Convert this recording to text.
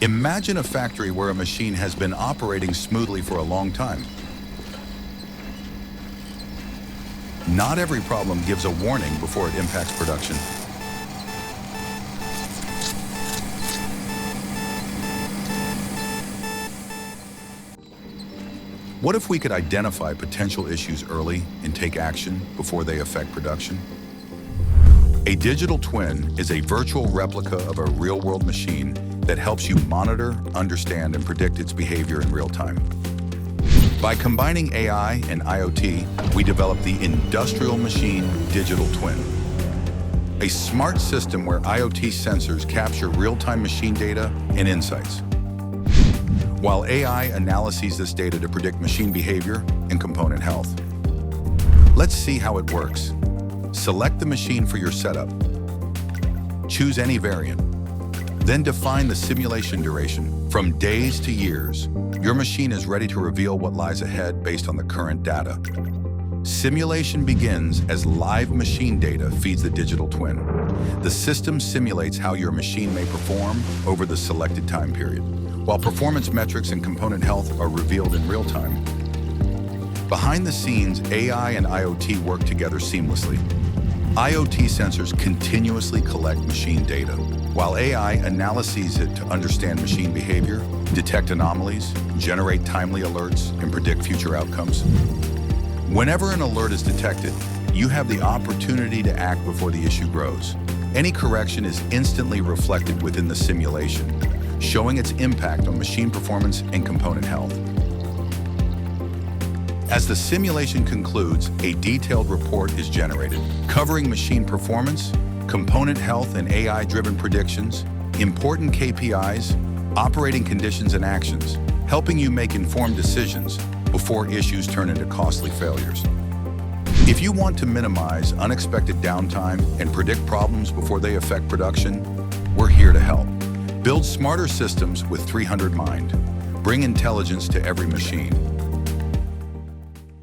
Imagine a factory where a machine has been operating smoothly for a long time. Not every problem gives a warning before it impacts production. What if we could identify potential issues early and take action before they affect production? A digital twin is a virtual replica of a real-world machine that helps you monitor, understand, and predict its behavior in real time. By combining AI and IoT, we developed the industrial machine digital twin, a smart system where IoT sensors capture real-time machine data and insights, while AI analyzes this data to predict machine behavior and component health. Let's see how it works. Select the machine for your setup. Choose any variant. Then define the simulation duration from days to years. Your machine is ready to reveal what lies ahead based on the current data. Simulation begins as live machine data feeds the digital twin. The system simulates how your machine may perform over the selected time period, while performance metrics and component health are revealed in real time. Behind the scenes, AI and IoT work together seamlessly. IoT sensors continuously collect machine data, while AI analyzes it to understand machine behavior, detect anomalies, generate timely alerts, and predict future outcomes. Whenever an alert is detected, you have the opportunity to act before the issue grows. Any correction is instantly reflected within the simulation, showing its impact on machine performance and component health. As the simulation concludes, a detailed report is generated, covering machine performance, component health and AI-driven predictions, important KPIs, operating conditions and actions, helping you make informed decisions before issues turn into costly failures. If you want to minimize unexpected downtime and predict problems before they affect production, we're here to help. Build smarter systems with 300 Mind. Bring intelligence to every machine.